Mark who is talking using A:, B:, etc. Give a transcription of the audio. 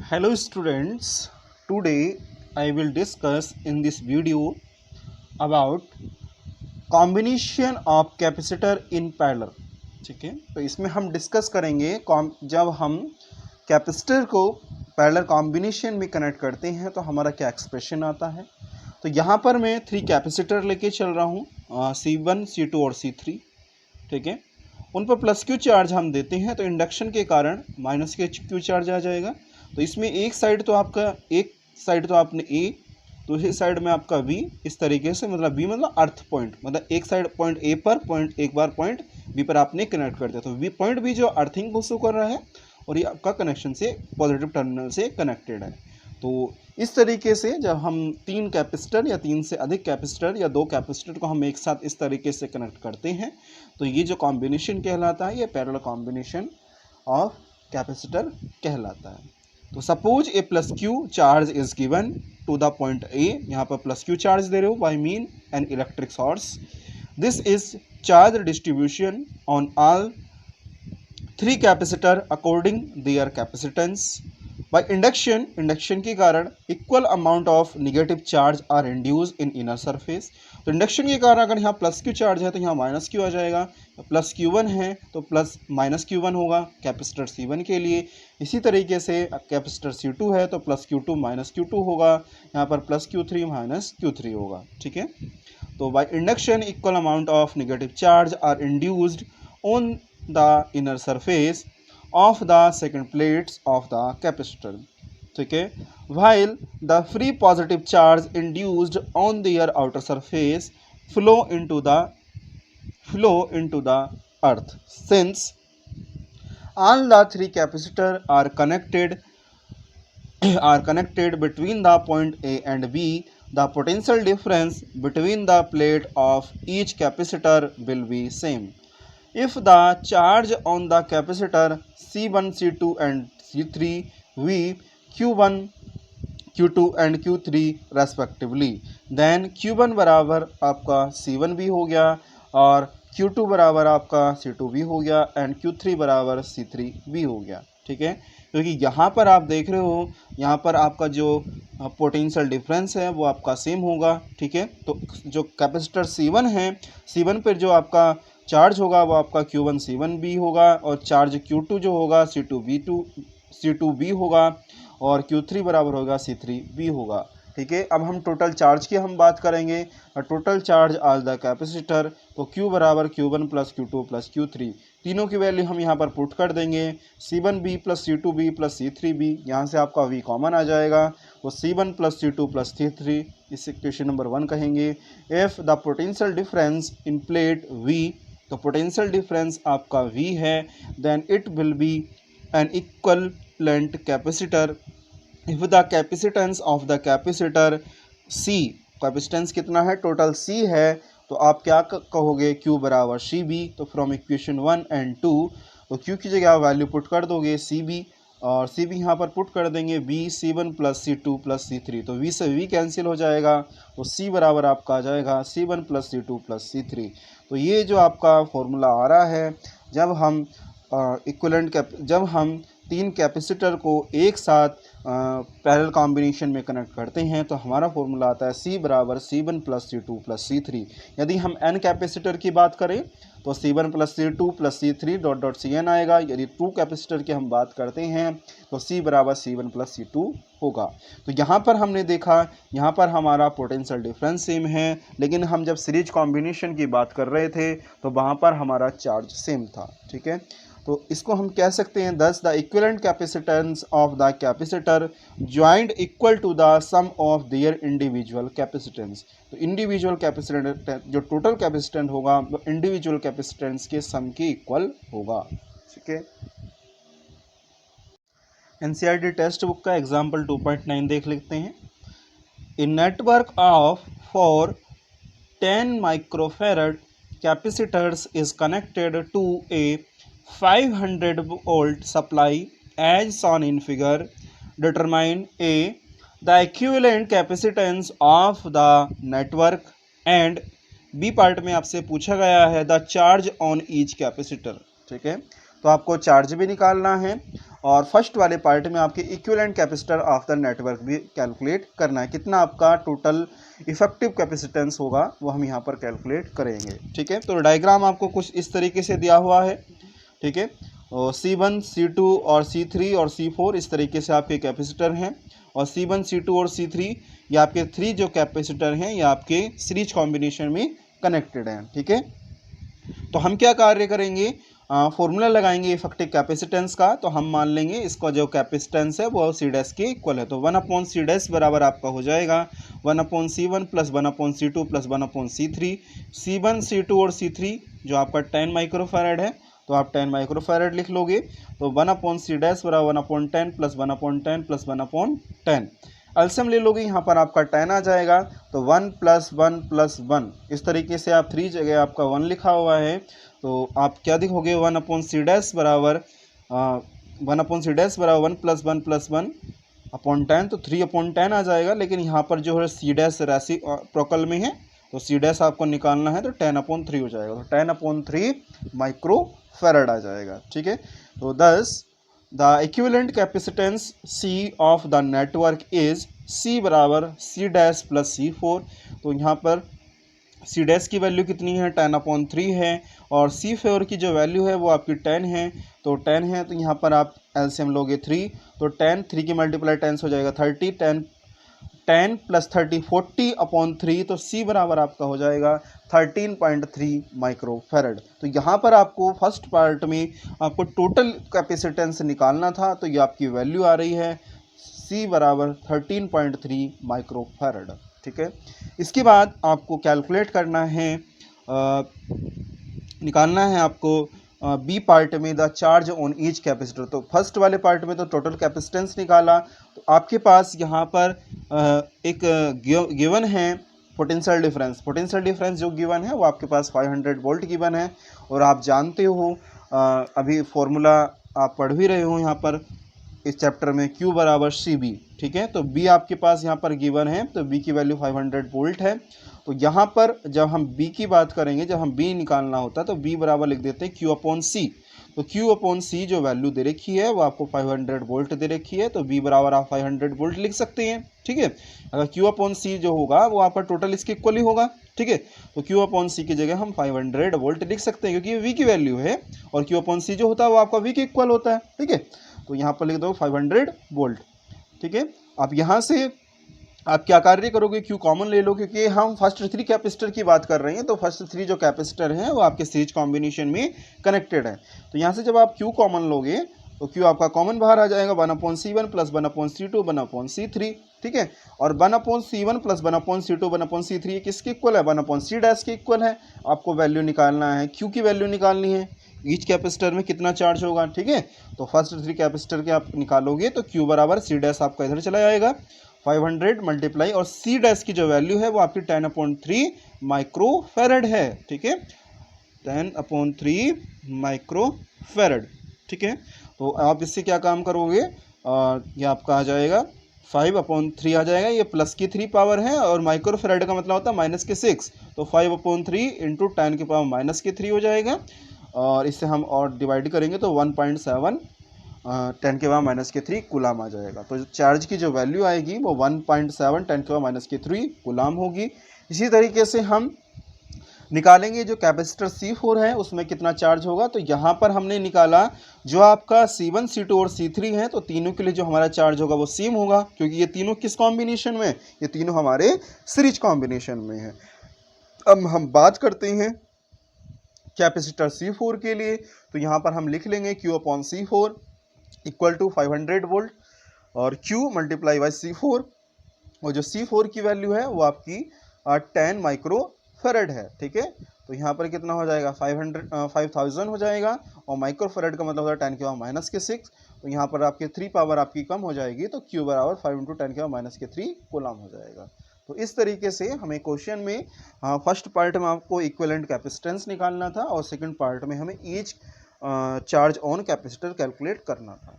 A: Hello students, today I will discuss in this video about combination of capacitor in parallel। ठीक है, तो इसमें हम डिस्कस करेंगे जब हम कैपेसिटर को पैरेलल कॉम्बिनेशन में कनेक्ट करते हैं तो हमारा क्या एक्सप्रेशन आता है। तो यहाँ पर मैं 3 कैपेसिटर लेके चल रहा हूँ, C1, C2 और C3। ठीक है, उन पर प्लस क्यू चार्ज हम देते हैं तो इंडक्शन के कारण माइनस के क्यू चार्ज आ जाएगा। तो इसमें एक साइड तो आपने ए, दूसरी साइड में आपका बी, इस तरीके से मतलब बी मतलब अर्थ पॉइंट, मतलब एक साइड पॉइंट ए पर एक बार पॉइंट बी पर आपने कनेक्ट कर दिया तो बी पॉइंट बी जो अर्थिंग को शो कर रहा है और ये आपका कनेक्शन से पॉजिटिव टर्मिनल से कनेक्टेड है। तो इस तरीके से जब हम 3 कैपेसिटर या 3 से अधिक कैपेसिटर या 2 कैपेसिटर को हम एक साथ इस तरीके से कनेक्ट करते हैं तो ये जो कॉम्बिनेशन कहलाता है, ये पैरेलल कॉम्बिनेशन ऑफ कैपेसिटर कहलाता है। तो suppose a plus q charge is given to the point a, यहाँ पर प्लस क्यू चार्ज दे रहे हो by mean an electric source. This is charge distribution on all 3 capacitor according their capacitance. By induction के कारण equal amount of negative charge are induce in inner surface. तो induction के कारण अगर यहाँ प्लस क्यू चार्ज है तो यहाँ माइनस क्यू आ जाएगा, प्लस Q1 है तो प्लस माइनस Q1 होगा कैपेसिटर C1 के लिए। इसी तरीके से कैपेसिटर C2 है तो प्लस Q2 माइनस Q2 होगा, यहाँ पर प्लस Q3 माइनस Q3 होगा। ठीक है, तो by induction equal amount of negative charge are induced on the inner surface of the second plates of the capacitor। ठीक है, while the free positive charge induced on their outer surface flow into the earth। Since all the 3 capacitor are connected between the point A and B, the potential difference between the plate of each capacitor will be same if the charge on the capacitor C1, C2 and C3 V Q1, Q2 and Q3 respectively, then Q1 बराबर आपका C1 भी हो गया और Q2 बराबर आपका C2 भी हो गया एंड Q3 बराबर C3 भी हो गया। ठीक है, क्योंकि यहाँ पर आप देख रहे हो यहाँ पर आपका जो पोटेंशियल डिफरेंस है वो आपका सेम होगा। ठीक है, तो जो कैपेसिटर C1 है, C1 पर जो आपका चार्ज होगा वो आपका Q1 C1 भी होगा और चार्ज Q2 जो होगा C2 B होगा और Q3 बराबर होगा C3 B होगा। ठीक है, अब हम टोटल चार्ज की हम बात करेंगे। Total charge all the capacitor, तो Q बराबर Q1 plus Q2 plus Q3, तीनों की वैल्यू हम यहाँ पर पुट कर देंगे। C1B plus C2B plus C3B, यहाँ से आपका V कॉमन आ जाएगा तो C1 plus C2 plus C3, इस इक्वेशन नंबर 1 कहेंगे। If the potential difference in plate V, तो पोटेंशियल डिफरेंस आपका V है, then it will be an equivalent capacitor if the capacitance of the capacitor C, capacitance कितना है total C है, तो आप क्या कहोगे Q बराबर CB। तो फ्रॉम इक्वेशन 1 एंड 2, तो Q की जगह वैल्यू पुट कर दोगे CB और CB यहाँ पर पुट कर देंगे B C1 plus C2 plus C3, तो V से V कैंसिल हो जाएगा तो C बराबर आपका आ जाएगा C1 plus C2 plus C3। तो ये जो आपका फॉर्मूला आ रहा है जब हम 3 कैपेसिटर को एक साथ पैरेलल कॉम्बिनेशन में कनेक्ट करते हैं तो हमारा फॉर्मूला आता है C बराबर C1 plus C2 plus C3। यदि हम n कैपेसिटर की बात करें तो C1 plus C2 plus C3 dot dot Cn आएगा। यदि 2 कैपेसिटर की हम बात करते हैं तो C बराबर C1 प्लस C2 होगा। तो यहाँ पर हमने देखा, यहाँ पर हमारा पोटेंशियल डिफरेंस सेम है, लेकिन हम जब सीरीज कॉम्बिनेशन की बात कर रहे थे तो वहाँ पर हमारा चार्ज सेम था। ठीक है, तो इसको हम कह सकते हैं thus the equivalent capacitance of the capacitor joint equal to the sum of their individual capacitance. तो इंडिविजुअल कैपेसिटेंस जो टोटल कैपेसिटेंस होगा वो इंडिविजुअल कैपेसिटेंस के सम के इक्वल होगा। ठीक है, एनसीईआरटी टेक्स्ट बुक का एग्जाम्पल 2.9 देख लेते हैं। A network of 10 microfarad capacitors is connected to a 500 volt supply as shown in figure. Determine A, the equivalent capacitance of the network, and B part में आपसे पूछा गया है the charge on each capacitor. ठीक है, तो आपको charge भी निकालना है और फर्स्ट वाले पार्ट में आपके equivalent capacitor of the network भी कैलकुलेट करना है, कितना आपका टोटल इफेक्टिव कैपेसिटेंस होगा वो हम यहाँ पर कैलकुलेट करेंगे। ठीक है, तो डायग्राम आपको कुछ इस तरीके से दिया हुआ है। ठीक है, और C1, C2 और C3 और C4 इस तरीके से आपके कैपेसिटर हैं, और C1, C2 और C3 ये आपके 3 जो कैपेसिटर हैं ये आपके सीरीज कॉम्बिनेशन में कनेक्टेड हैं। ठीक है, तो हम क्या कार्य करेंगे, फॉर्मूला लगाएंगे इफेक्टिव कैपेसिटेंस का। तो हम मान लेंगे इसका जो कैपेसिटेंस है वो C डैश के इक्वल है, तो 1/C डैश बराबर आपका हो जाएगा 1/C1 plus 1/C2 plus 1/C3। C1, C2 और C3 जो आपका 10 माइक्रोफैरड है तो आप 10 माइक्रोफैरड लिख लोगे, तो 1/C डैश बराबर 1/10 प्लस 1/10 प्लस 1/10। एलसीएम ले लोगे, यहाँ पर आपका 10 आ जाएगा, तो 1 प्लस 1 प्लस 1 इस तरीके से आप 3 जगह आपका 1 लिखा हुआ है, तो आप क्या लिखोगे 1/C डैश बराबर 1/C डैश बराबर 1 प्लस 1 अपॉन 10, तो 3/10 आ जाएगा। लेकिन यहाँ पर जो है C डैश राशि प्रोकल में है तो C डैश आपको निकालना है, तो 10/3 हो जाएगा, तो 10/3 माइक्रोफैरड आ जाएगा। ठीक है, तो thus the equivalent capacitance C of the network is C बराबर C डैश प्लस C4। तो यहाँ पर C डैश की वैल्यू कितनी है 10/3 है, और C4 की जो वैल्यु है वो आपकी 10 है, तो 10 है, तो यहाँ पर आप एलसीएम लोगे 3, तो 3 की मल्टीप्लाई 10 हो जाएगा 30, 10 प्लस 30 40/3, तो C बराबर आपका हो जाएगा 13.3 माइक्रोफैरड। तो यहाँ पर आपको फर्स्ट पार्ट में आपको टोटल कैपेसिटेंस निकालना था, तो ये आपकी वैल्यू आ रही है C बराबर 13.3 माइक्रोफैरड। ठीक है, इसके बाद आपको कैलकुलेट करना है, निकालना है आपको बी पार्ट में the charge on each capacitor. तो फर्स्ट वाले पार्ट में तो टोटल कैपेसिटेंस निकाला, तो आपके पास यहाँ पर एक गिवन है पोटेंशियल डिफरेंस जो गिवन है वो आपके पास 500 वोल्ट गिवन है, और आप जानते हो अभी फॉर्मूला आप पढ़ भी रहे हो यहाँ पर इस चैप्टर में Q बराबर CB। ठीक है, तो B आपके पास यहाँ पर गिवन है, तो B की वैल्यू 500 वोल्ट है। तो यहाँ पर जब हम B की बात करेंगे, जब हम B निकालना होता है तो B बराबर लिख देते हैं Q/C। तो Q/C जो वैल्यू दे रखी है वो आपको 500 वोल्ट दे रखी है, तो B बराबर आप 500 वोल्ट लिख सकते हैं। ठीक है, अगर Q/C जो होगा वो आपका टोटल इसके इक्वल ही होगा। ठीक है, तो Q/C की जगह हम 500 वोल्ट लिख सकते हैं, क्योंकि ये V की वैल्यू है और Q/C जो होता है वो आपका V के इक्वल होता है। ठीक है, तो यहाँ पर लिख दो 500 वोल्ट। ठीक है, आप यहाँ से आप क्या कार्य करोगे, Q कॉमन ले लो, क्योंकि हम फर्स्ट 3 कैपेसिटर की बात कर रहे हैं, तो फर्स्ट 3 जो कैपेसिटर हैं वो आपके सीरीज कॉम्बिनेशन में कनेक्टेड है। तो यहाँ से जब आप Q कॉमन लोगे तो Q आपका कॉमन बाहर आ जाएगा 1/C1 प्लस 1/C2 1/C3। ठीक है, और 1/C1 प्लस 1/C2 1/C3 किसके इक्वल है, 1/C डैश के इक्वल है। आपको वैल्यू निकालना है, Q की वैल्यू निकालनी है, ईच कैपेसिटर में कितना चार्ज होगा। ठीक है, तो फर्स्ट 3 कैपेसिटर के आप निकालोगे तो Q बराबर C डैश आपका इधर चला जाएगा 500 मल्टीप्लाई, और C डैश की जो वैल्यू है वो आपकी 10/3 माइक्रोफैरड है। ठीक है, 10/3 माइक्रोफैरड। ठीक है, तो आप इससे क्या काम करोगे, ये आपका आ जाएगा 5/3 आ जाएगा, ये प्लस की 3 पावर है और माइक्रोफैरड का मतलब होता है माइनस के 6, तो 5/3 इंटू 10 की पावर माइनस के 3 हो जाएगा, और इससे हम और डिवाइड करेंगे तो 1.7 10 के पावर माइनस के 3 कूलाम आ जाएगा। तो चार्ज की जो वैल्यू आएगी वो 1.7 10 के पावर माइनस के 3 कूलाम होगी। इसी तरीके से हम निकालेंगे जो कैपेसिटर C4 है उसमें कितना चार्ज होगा। तो यहाँ पर हमने निकाला जो आपका C1, C2 और C3 है, तो तीनों के लिए जो हमारा चार्ज होगा वो सेम होगा, क्योंकि ये तीनों किस कॉम्बिनेशन में, ये तीनों हमारे सीरीज कॉम्बिनेशन में है। अब हम बात करते हैं कैपेसिटर C4 के लिए, तो यहाँ पर हम लिख लेंगे Q/C4 इक्वल टू 500 वोल्ट और Q मल्टीप्लाई बाई C4, और जो C4 की वैल्यू है वो आपकी 10 माइक्रोफैरड है। ठीक है, तो यहाँ पर कितना हो जाएगा 5000 हो जाएगा, और माइक्रोफैरड का मतलब होता है 10 के पावर माइनस के 6, तो यहाँ पर आपकी 3 पावर आपकी कम हो जाएगी, तो Q बराबर 5 इंटू 10 के पावर माइनस के 3 कूलाम हो जाएगा। तो इस तरीके से हमें क्वेश्चन में फर्स्ट पार्ट में आपको इक्विवेलेंट कैपेसिटेंस निकालना था, और सेकंड पार्ट में हमें each charge on capacitor calculate करना था।